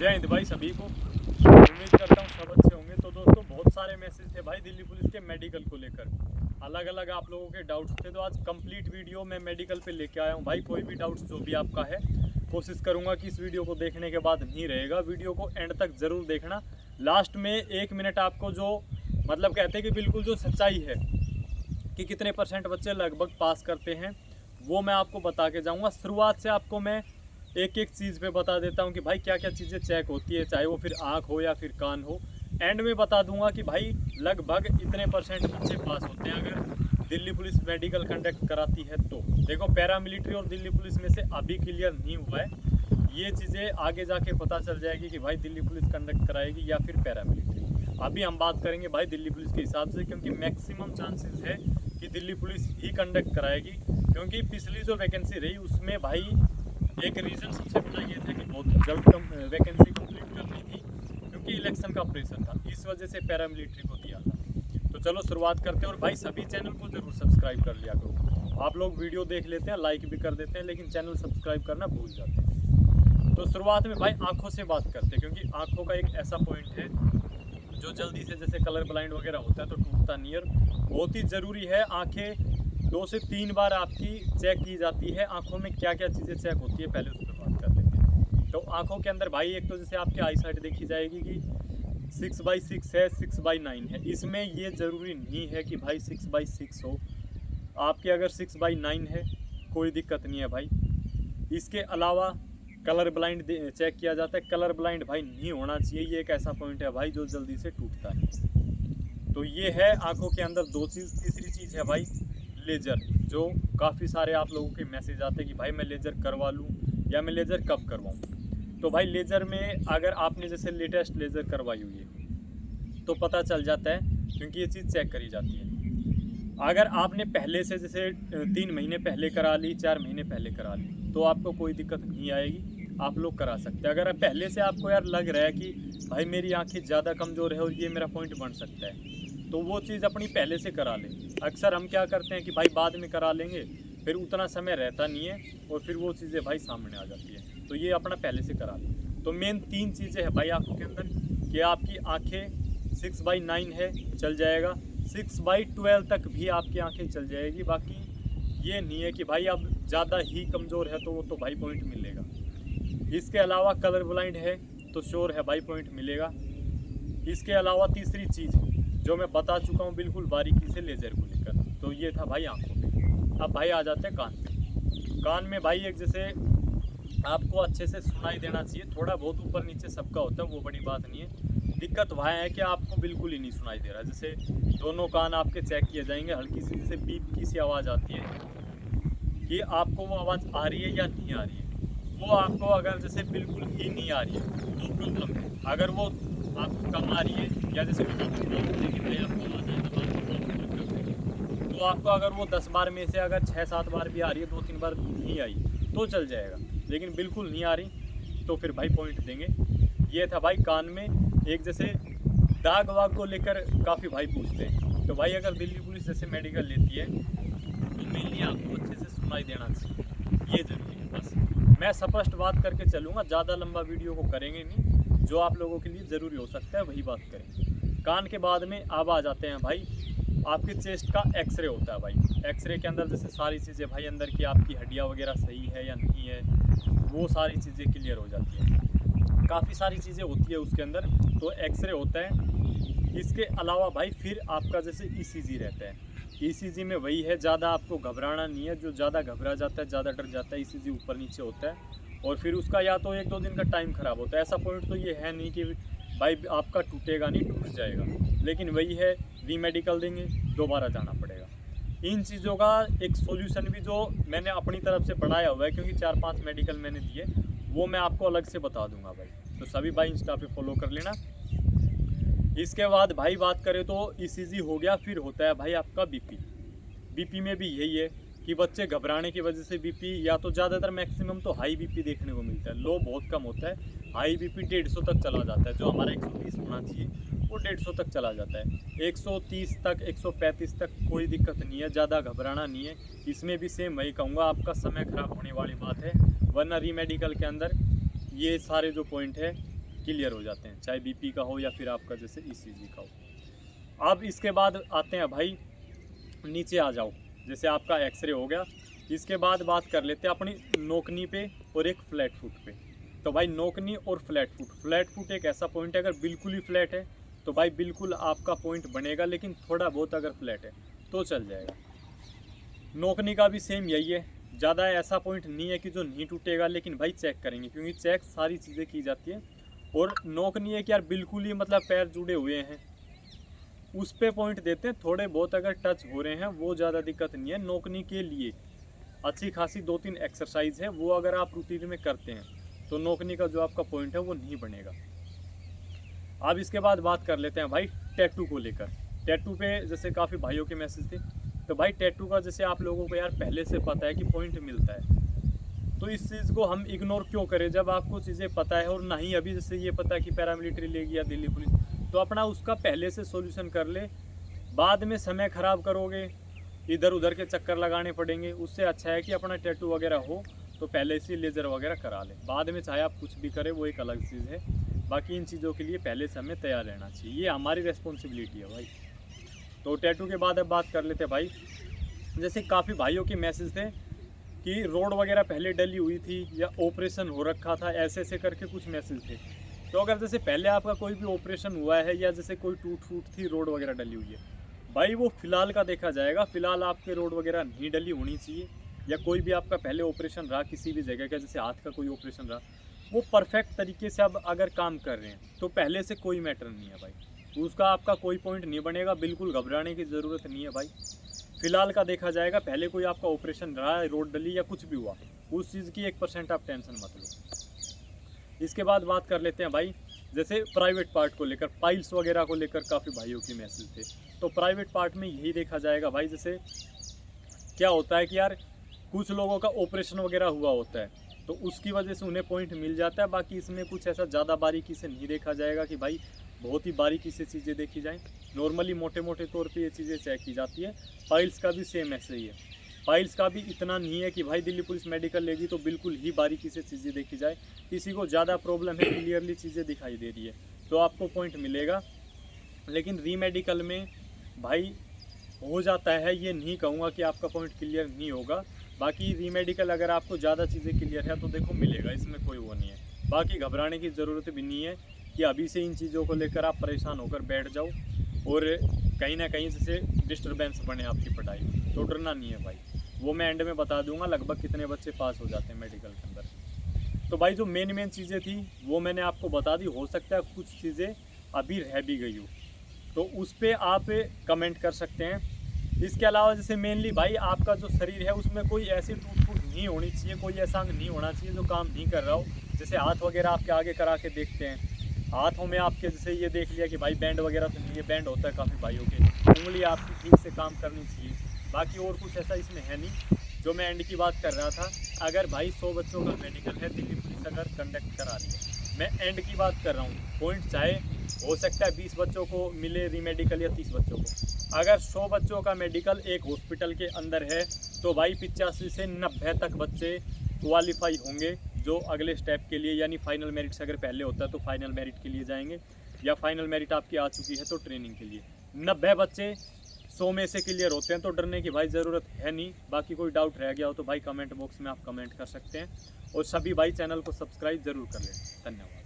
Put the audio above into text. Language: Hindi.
जय हिंद भाई सभी को। उम्मीद करता हूँ सब अच्छे होंगे। तो दोस्तों बहुत सारे मैसेज थे भाई दिल्ली पुलिस के मेडिकल को लेकर, अलग अलग आप लोगों के डाउट्स थे। तो आज कंप्लीट वीडियो मैं मेडिकल पे लेके आया हूँ भाई। कोई भी डाउट्स जो भी आपका है, कोशिश करूँगा कि इस वीडियो को देखने के बाद नहीं रहेगा, वीडियो को एंड तक ज़रूर देखना। लास्ट में 1 मिनट आपको जो मतलब कहते हैं कि बिल्कुल जो सच्चाई है कि कितने % बच्चे लगभग पास करते हैं, वो मैं आपको बता के जाऊँगा। शुरुआत से आपको मैं एक एक चीज़ पे बता देता हूँ कि भाई क्या क्या चीज़ें चेक होती है, चाहे वो फिर आँख हो या फिर कान हो। एंड में बता दूंगा कि भाई लगभग इतने % बच्चे पास होते हैं अगर दिल्ली पुलिस मेडिकल कंडक्ट कराती है। तो देखो, पैरामिलिट्री और दिल्ली पुलिस में से अभी क्लियर नहीं हुआ है, ये चीज़ें आगे जाके पता चल जाएगी कि भाई दिल्ली पुलिस कंडक्ट कराएगी या फिर पैरामिलिट्री। अभी हम बात करेंगे भाई दिल्ली पुलिस के हिसाब से, क्योंकि मैक्सिमम चांसेस है कि दिल्ली पुलिस ही कंडक्ट कराएगी। क्योंकि पिछली जो वैकेंसी रही उसमें भाई एक रीज़न सबसे बड़ा ये था कि बहुत जल्द वैकेंसी कंप्लीट करनी थी, क्योंकि इलेक्शन का प्रेशर था, इस वजह से पैरामिलिट्री को दिया था। तो चलो शुरुआत करते हैं। और भाई सभी चैनल को ज़रूर सब्सक्राइब कर लिया करो। आप लोग वीडियो देख लेते हैं, लाइक भी कर देते हैं, लेकिन चैनल सब्सक्राइब करना भूल जाते हैं। तो शुरुआत में भाई आँखों से बात करते हैं, क्योंकि आँखों का एक ऐसा पॉइंट है जो जल्दी से, जैसे कलर ब्लाइंड वगैरह होता है तो टूटता नहीं है। बहुत ही ज़रूरी है, आँखें 2 से 3 बार आपकी चेक की जाती है। आंखों में क्या क्या चीज़ें चेक होती है पहले उस पर बात कर लेते हैं। तो आंखों के अंदर भाई एक तो जैसे आपकी आई साइट देखी जाएगी कि 6/6 है, 6/9 है। इसमें ये ज़रूरी नहीं है कि भाई 6/6 हो, आपके अगर 6/9 है कोई दिक्कत नहीं है भाई। इसके अलावा कलर ब्लाइंड चेक किया जाता है। कलर ब्लाइंड भाई नहीं होना चाहिए, ये एक ऐसा पॉइंट है भाई जो जल्दी से टूटता नहीं। तो ये है आंखों के अंदर 2 चीज़। तीसरी चीज़ है भाई लेज़र, जो काफ़ी सारे आप लोगों के मैसेज आते हैं कि भाई मैं लेज़र करवा लूँ या मैं लेज़र कब करवाऊँ। तो भाई लेज़र में अगर आपने जैसे लेटेस्ट लेज़र करवाई हुई है तो पता चल जाता है, क्योंकि ये चीज़ चेक करी जाती है। अगर आपने पहले से जैसे 3 महीने पहले करा ली, 4 महीने पहले करा ली, तो आपको कोई दिक्कत नहीं आएगी, आप लोग करा सकते हैं। अगर पहले से आपको यार लग रहा है कि भाई मेरी आँखें ज़्यादा कमज़ोर है और ये मेरा पॉइंट बन सकता है, तो वो चीज़ अपनी पहले से करा लें। अक्सर हम क्या करते हैं कि भाई बाद में करा लेंगे, फिर उतना समय रहता नहीं है और फिर वो चीज़ें भाई सामने आ जाती है। तो ये अपना पहले से करा लें। तो मेन 3 चीज़ें हैं भाई आँखों के अंदर, कि आपकी आँखें 6/9 है चल जाएगा, 6/12 तक भी आपकी आँखें चल जाएगी। बाकी ये नहीं है कि भाई अब ज़्यादा ही कमज़ोर है तो वो तो भाई पॉइंट मिलेगा। इसके अलावा कलर ब्लाइंड है तो श्योर है भाई पॉइंट मिलेगा। इसके अलावा तीसरी चीज़ जो मैं बता चुका हूँ बिल्कुल बारीकी से लेज़र को लेकर, तो ये था भाई आंखों पे। अब भाई आ जाते हैं कान पे। कान में भाई एक जैसे आपको अच्छे से सुनाई देना चाहिए, थोड़ा बहुत ऊपर नीचे सबका होता है, वो बड़ी बात नहीं है। दिक्कत वहाँ है कि आपको बिल्कुल ही नहीं सुनाई दे रहा। जैसे दोनों कान आपके चेक किए जाएंगे, हल्की सी जैसे बीप की सी आवाज़ आती है कि आपको वो आवाज़ आ रही है या नहीं आ रही है। वो आपको अगर जैसे बिल्कुल ही नहीं आ रही है तो प्रॉब्लम है। अगर वो आपको कम आ रही है या जैसे तो आपको अगर वो 10 बार में से अगर 6-7 बार भी आ रही है, 2-3 बार नहीं आई तो चल जाएगा, लेकिन बिल्कुल नहीं आ रही तो फिर भाई पॉइंट देंगे। ये था भाई कान में। एक जैसे दाग वाग को लेकर काफ़ी भाई पूछते हैं, तो भाई अगर दिल्ली पुलिस जैसे मेडिकल लेती है तो मेनली आपको अच्छे से सुनाई देना चाहिए, ये ज़रूरी है। बस मैं स्पष्ट बात करके चलूँगा, ज़्यादा लंबा वीडियो को करेंगे नहीं, जो आप लोगों के लिए ज़रूरी हो सकता है वही बात करेंगे। कान के बाद में अब आ जाते हैं भाई आपके चेस्ट का एक्सरे होता है भाई। एक्सरे के अंदर जैसे सारी चीज़ें भाई अंदर की आपकी हड्डियाँ वगैरह सही है या नहीं है, वो सारी चीज़ें क्लियर हो जाती हैं। काफ़ी सारी चीज़ें होती है उसके अंदर, तो एक्सरे होता है। इसके अलावा भाई फिर आपका जैसे ईसीजी रहता है। ईसीजी में वही है, ज़्यादा आपको घबराना नहीं है। जो ज़्यादा घबरा जाता है, ज़्यादा डर जाता है, ईसीजी ऊपर नीचे होता है और फिर उसका या तो 1-2 दिन का टाइम ख़राब होता है। ऐसा पॉइंट तो ये है नहीं कि भाई आपका टूटेगा नहीं, टूट जाएगा, लेकिन वही है रीमेडिकल देंगे, दोबारा जाना पड़ेगा। इन चीज़ों का एक सॉल्यूशन भी जो मैंने अपनी तरफ से बढ़ाया हुआ है, क्योंकि 4-5 मेडिकल मैंने दिए, वो मैं आपको अलग से बता दूंगा भाई। तो सभी भाई इंस्टा पे फॉलो कर लेना। इसके बाद भाई बात करें तो ईसीजी हो गया, फिर होता है भाई आपका बीपी। बीपी में भी यही है कि बच्चे घबराने की वजह से बीपी, या तो ज़्यादातर मैक्सिमम तो हाई बीपी देखने को मिलता है, लो बहुत कम होता है। हाई बीपी 150 तक चला जाता है, जो हमारा 130 होना चाहिए वो 150 तक चला जाता है। 130 तक, 135 तक कोई दिक्कत नहीं है, ज़्यादा घबराना नहीं है। इसमें भी सेम वही कहूँगा, आपका समय ख़राब होने वाली बात है, वरना रीमेडिकल के अंदर ये सारे जो पॉइंट है क्लियर हो जाते हैं, चाहे बीपी का हो या फिर आपका जैसे ईसीजी का हो। अब इसके बाद आते हैं भाई, नीचे आ जाओ, जैसे आपका एक्सरे हो गया। इसके बाद बात कर लेते हैं अपनी नोकनी पे और एक फ्लैट फुट पे। तो भाई नोकनी और फ्लैट फुट एक ऐसा पॉइंट है, अगर बिल्कुल ही फ्लैट है तो भाई बिल्कुल आपका पॉइंट बनेगा, लेकिन थोड़ा बहुत अगर फ्लैट है तो चल जाएगा। नोकनी का भी सेम यही है, ज़्यादा ऐसा पॉइंट नहीं है कि जो नहीं टूटेगा, लेकिन भाई चेक करेंगे क्योंकि चेक सारी चीज़ें की जाती है। और नोकनी है कि यार बिल्कुल ही मतलब पैर जुड़े हुए हैं, उस पे पॉइंट देते हैं। थोड़े बहुत अगर टच हो रहे हैं वो ज़्यादा दिक्कत नहीं है। नोकनी के लिए अच्छी खासी 2-3 एक्सरसाइज है, वो अगर आप रूटीन में करते हैं तो नोकनी का जो आपका पॉइंट है वो नहीं बनेगा। अब इसके बाद बात कर लेते हैं भाई टैटू को लेकर। टैटू पे जैसे काफ़ी भाइयों के मैसेज थे, तो भाई टैटू का जैसे आप लोगों को यार पहले से पता है कि पॉइंट मिलता है, तो इस चीज़ को हम इग्नोर क्यों करें जब आपको चीज़ें पता है। और ना ही अभी जैसे ये पता है कि पैरामिलिट्री लेगी या दिल्ली पुलिस, तो अपना उसका पहले से सॉल्यूशन कर ले। बाद में समय ख़राब करोगे, इधर उधर के चक्कर लगाने पड़ेंगे, उससे अच्छा है कि अपना टैटू वगैरह हो तो पहले से लेज़र वगैरह करा ले। बाद में चाहे आप कुछ भी करें वो एक अलग चीज़ है, बाकी इन चीज़ों के लिए पहले से हमें तैयार रहना चाहिए, ये हमारी रिस्पॉन्सिबिलिटी है भाई। तो टैटू के बाद अब बात कर लेते हैं भाई, जैसे काफ़ी भाइयों के मैसेज थे कि रोड वगैरह पहले डली हुई थी या ऑपरेशन हो रखा था, ऐसे ऐसे करके कुछ मैसेज थे। तो अगर जैसे पहले आपका कोई भी ऑपरेशन हुआ है या जैसे कोई टूट फूट थी, रोड वगैरह डली हुई है, भाई वो फ़िलहाल का देखा जाएगा। फ़िलहाल आपके रोड वगैरह नहीं डली होनी चाहिए, या कोई भी आपका पहले ऑपरेशन रहा किसी भी जगह का, जैसे हाथ का कोई ऑपरेशन रहा, वो परफेक्ट तरीके से अब अगर काम कर रहे हैं तो पहले से कोई मैटर नहीं है भाई, उसका आपका कोई पॉइंट नहीं बनेगा। बिल्कुल घबराने की ज़रूरत नहीं है भाई, फ़िलहाल का देखा जाएगा। पहले कोई आपका ऑपरेशन रहा है, रोड डली या कुछ भी हुआ, उस चीज़ की 1% आप टेंशन मत लो। इसके बाद बात कर लेते हैं भाई, जैसे प्राइवेट पार्ट को लेकर, पाइल्स वगैरह को लेकर काफ़ी भाइयों के मैसेज थे। तो प्राइवेट पार्ट में यही देखा जाएगा भाई, जैसे क्या होता है कि यार कुछ लोगों का ऑपरेशन वगैरह हुआ होता है तो उसकी वजह से उन्हें पॉइंट मिल जाता है। बाकी इसमें कुछ ऐसा ज़्यादा बारीकी से नहीं देखा जाएगा कि भाई बहुत ही बारीकी से चीज़ें देखी जाएँ। नॉर्मली मोटे मोटे तौर पे ये चीज़ें चेक की जाती है। पाइल्स का भी सेम ऐसे ही है, पाइल्स का भी इतना नहीं है कि भाई दिल्ली पुलिस मेडिकल लेगी तो बिल्कुल ही बारीकी से चीज़ें देखी जाए। किसी को ज़्यादा प्रॉब्लम है, क्लियरली चीज़ें दिखाई दे रही है तो आपको पॉइंट मिलेगा। लेकिन री मेडिकल में भाई हो जाता है, ये नहीं कहूँगा कि आपका पॉइंट क्लियर नहीं होगा। बाकी री मेडिकल अगर आपको ज़्यादा चीज़ें क्लियर है तो देखो मिलेगा, इसमें कोई वो नहीं है। बाकी घबराने की ज़रूरत भी नहीं है कि अभी से इन चीज़ों को लेकर आप परेशान होकर बैठ जाओ और कहीं ना कहीं से डिस्टर्बेंस बने आपकी पढ़ाई में, तो डरना नहीं है भाई। वो मैं एंड में बता दूंगा लगभग कितने बच्चे पास हो जाते हैं मेडिकल के अंदर। तो भाई जो मेन चीज़ें थी वो मैंने आपको बता दी। हो सकता है कुछ चीज़ें अभी रह भी गई हो तो उस पर आप कमेंट कर सकते हैं। इसके अलावा जैसे मेनली भाई आपका जो शरीर है उसमें कोई ऐसी टूट फूट नहीं होनी चाहिए, कोई ऐसा अंग नहीं होना चाहिए जो काम नहीं कर रहा हो। जैसे हाथ वगैरह आपके आगे करा के देखते हैं, हाथों में आपके जैसे ये देख लिया कि भाई बैंड वगैरह तो नहीं है, बैंड होता है काफ़ी भाइयों के, उंगली आपकी ठीक से काम करनी चाहिए। बाकी और कुछ ऐसा इसमें है नहीं। जो मैं एंड की बात कर रहा था, अगर भाई 100 बच्चों का मेडिकल है, दिल्ली पुलिस अगर कंडक्ट करा रही है, मैं एंड की बात कर रहा हूँ, पॉइंट चाहे हो सकता है 20 बच्चों को मिले री मेडिकल या 30 बच्चों को। अगर 100 बच्चों का मेडिकल एक हॉस्पिटल के अंदर है तो भाई 85 से 90 तक बच्चे क्वालिफाई होंगे जो अगले स्टेप के लिए, यानी फाइनल मेरिट से अगर पहले होता है तो फाइनल मेरिट के लिए जाएंगे, या फाइनल मेरिट आपकी आ चुकी है तो ट्रेनिंग के लिए। 90 बच्चे 100 में से क्लियर होते हैं तो डरने की भाई ज़रूरत है नहीं। बाकी कोई डाउट रह गया हो तो भाई कमेंट बॉक्स में आप कमेंट कर सकते हैं, और सभी भाई चैनल को सब्सक्राइब ज़रूर कर लें। धन्यवाद।